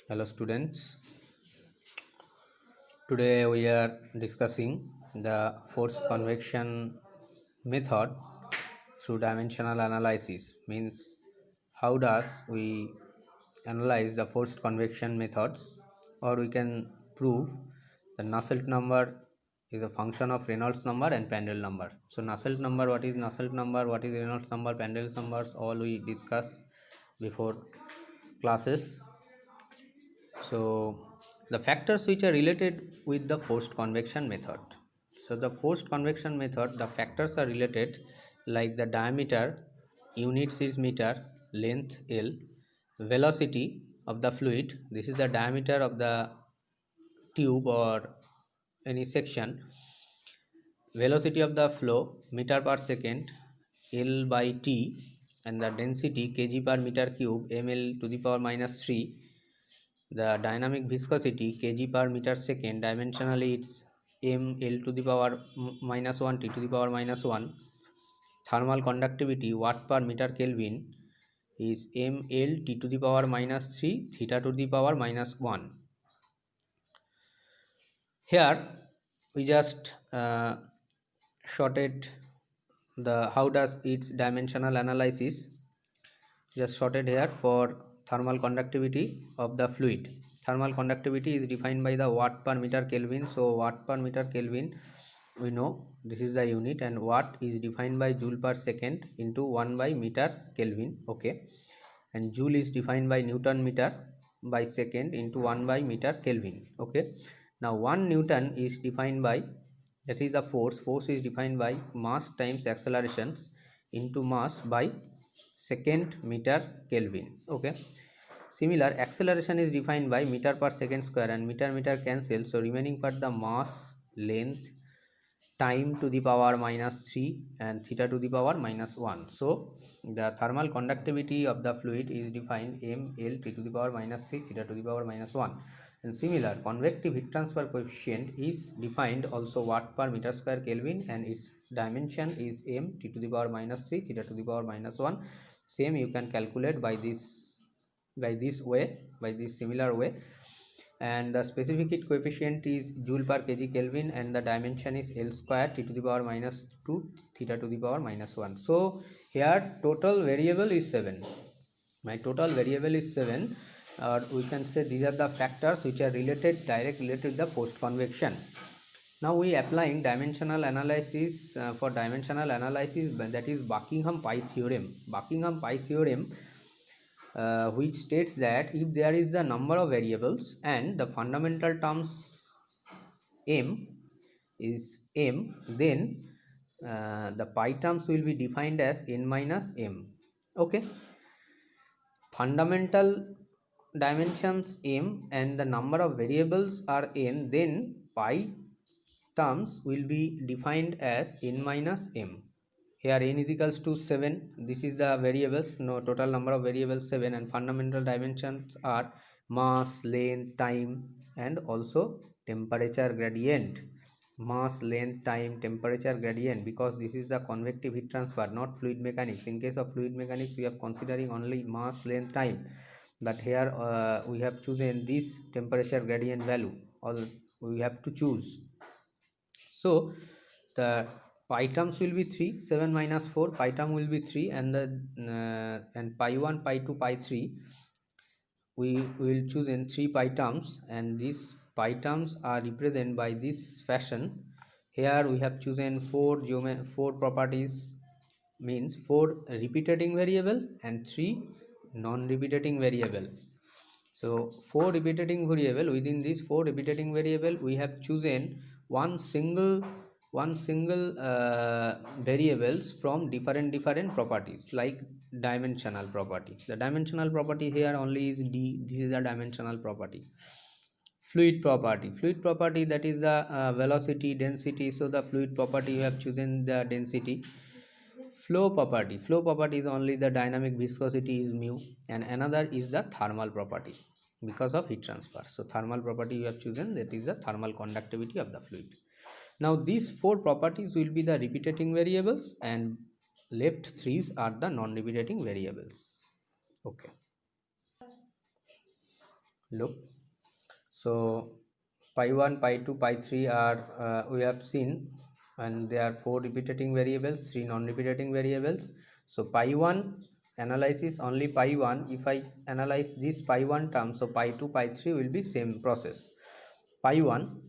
Hello students, today we are discussing the force convection method through dimensional analysis. Means how does we analyze the forced convection methods, or we can prove the Nusselt number is a function of Reynolds number and Prandtl number. So Nusselt number, what is Nusselt number, what is Reynolds number, Prandtl numbers, all we discuss before classes. So the factors which are related with the forced convection method. So the forced convection method, the factors are related like the diameter, units is meter, length L, velocity of the fluid. This is the diameter of the tube or any section. Velocity of the flow meter per second, L by T, and the density kg per meter cube, ml to the power minus 3. The dynamic viscosity kg per meter second, dimensionally it's ml to the power minus 1 t to the power minus 1. Thermal conductivity watt per meter Kelvin is ml t to the power minus 3 theta to the power minus 1. Here we just shorted the how does its dimensional analysis, just sorted here for thermal conductivity of the fluid. Thermal conductivity is defined by the watt per meter Kelvin. So watt per meter Kelvin, we know this is the unit, and watt is defined by joule per second into 1 by meter Kelvin. Okay, and joule is defined by Newton meter by second into 1 by meter Kelvin. Okay, now 1 Newton is defined by, that is the force is defined by mass times accelerations into mass by second meter Kelvin. Okay, similar acceleration is defined by meter per second square, and meter cancel, so remaining part the mass, length, time to the power minus 3 and theta to the power minus 1. So the thermal conductivity of the fluid is defined ml t to the power minus 3 theta to the power minus 1. And similar convective heat transfer coefficient is defined also watt per meter square Kelvin, and its dimension is m t to the power minus 3 theta to the power minus 1. Same you can calculate by this way, by this similar way. And the specific heat coefficient is joule per kg Kelvin, and the dimension is L square t to the power minus 2 theta to the power minus 1. So here total variable is 7. My total variable is 7, or we can say these are the factors which are related, direct related to the post convection. Now we applying dimensional analysis. For dimensional analysis, that is Buckingham pi theorem. Buckingham pi theorem, which states that if there is the number of variables and the fundamental terms m is m, then the pi terms will be defined as n minus m. Okay, fundamental dimensions m and the number of variables are n, then pi terms will be defined as n minus m. Here n is equals to 7, this is the variables, no, total number of variables 7, and fundamental dimensions are mass, length, time, and also temperature gradient. Mass, length, time, temperature gradient, because this is the convective heat transfer, not fluid mechanics. In case of fluid mechanics we are considering only mass, length, time, but here we have chosen this temperature gradient value, all we have to choose. So the pi terms will be 3, 7 minus 4, pi term will be 3, and the and pi 1, pi 2, pi 3, we will choose in 3 pi terms, and these pi terms are represented by this fashion. Here we have chosen 4 properties, means 4 repeating variable and 3 non-repeating variable. So 4 repeating variable, within these 4 repeating variable we have chosen one single variables from different properties, like dimensional property. The dimensional property here only is d, this is a dimensional property. Fluid property, that is the velocity, density, so the fluid property you have chosen the density. Flow property is only the dynamic viscosity is mu, and another is the thermal property because of heat transfer. So thermal property you have chosen, that is the thermal conductivity of the fluid. Now these 4 properties will be the repeating variables, and left 3s are the non-repeating variables. Okay, look. So pi 1, pi 2, pi 3 are we have seen, and there are 4 repeating variables, 3 non-repeating variables. So pi 1 analysis only pi 1. If I analyze this pi 1 term, so pi 2, pi 3 will be same process. Pi 1,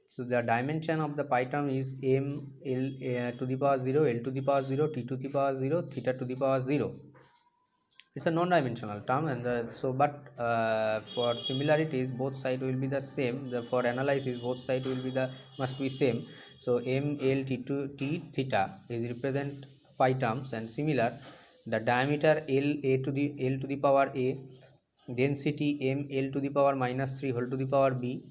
so the dimension of the pi term is m l to the power 0, l to the power 0, t to the power 0, theta to the power 0. It's a non-dimensional term, and so but for similarities both side will be the same. For analysis both side will be the must be same. So m l t to t theta is represent pi terms, and similar the diameter l a to the l to the power a, density m l to the power minus 3 whole to the power b,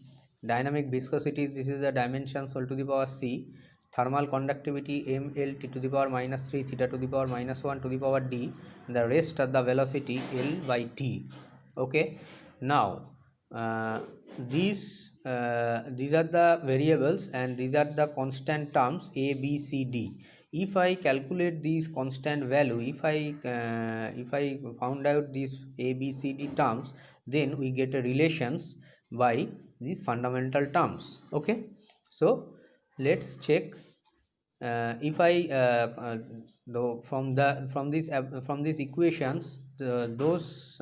dynamic viscosity, this is the dimensions whole to the power c, thermal conductivity m l t to the power minus 3 theta to the power minus 1 to the power d, the rest of the velocity l by t. Okay, now these are the variables, and these are the constant terms a b c d. If I calculate these constant value, if I found out these a b c d terms, then we get a relations by these fundamental terms. Okay, so let's check. If I from these equations, those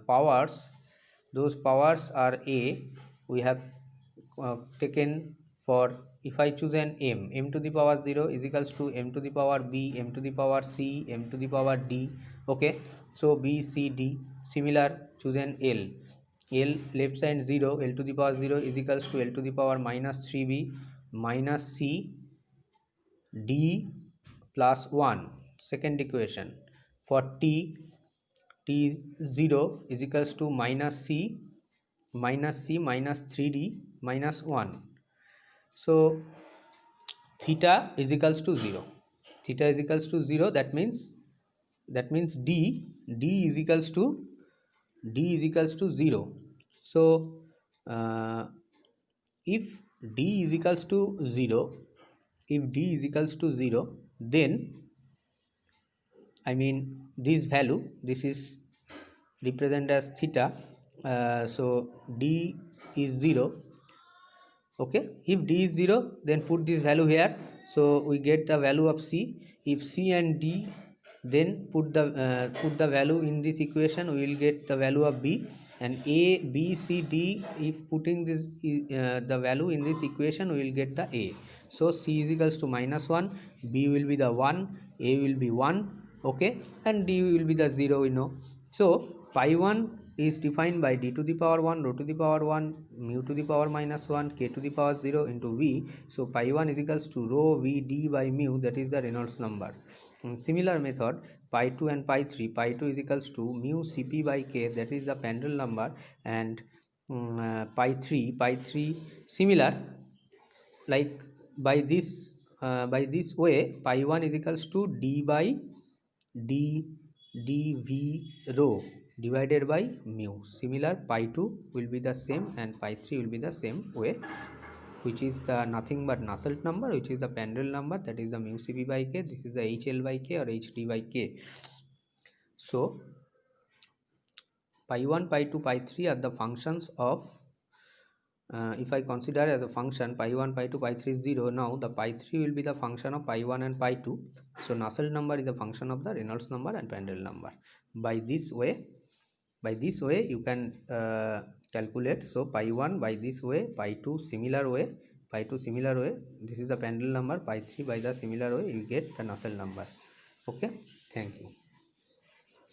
powers are a, we have taken for, if I choose an m to the power 0 is equals to m to the power b, m to the power c, m to the power d. Okay, so b c d. Similar, choose an l left side 0, l to the power 0 is equals to l to the power minus 3b minus c d plus 1. Second equation for t 0 is equals to minus c minus 3d minus 1. So theta is equals to 0. Theta is equals to 0. That means d is equals to 0. So if d is equals to 0, then I mean this value, this is represent as theta. So d is 0. Okay, if d is 0, then put this value here, so we get the value of c. If c and d, then put the value in this equation, we will get the value of b. And a b c d, if putting this the value in this equation, we will get the a. So c is equals to minus 1, b will be the 1, a will be 1. Okay, and d will be the 0, we know. So pi 1 is defined by d to the power 1, rho to the power 1, mu to the power minus 1, k to the power 0 into v. So pi 1 is equals to rho v d by mu, that is the Reynolds number. In similar method, pi 2 and pi 3, pi 2 is equals to mu cp by k, that is the Prandtl number. And pi 3 similar, like by this way, pi 1 is equals to d by d dv rho divided by mu. Similar, pi 2 will be the same, and pi 3 will be the same way, which is the nothing but Nusselt number, which is the Prandtl number, that is the mu cp by k. This is the hl by k or hd by k. So pi 1, pi 2, pi 3 are the functions of, if I consider as a function pi 1, pi 2, pi 3 is 0, now the pi 3 will be the function of pi 1 and pi 2. So Nusselt number is the function of the Reynolds number and Prandtl number. By this way you can calculate. So pi 1 by this way, pi 2 similar way, this is the Prandtl number, pi 3 by the similar way, you get the Nusselt number. Okay, thank you.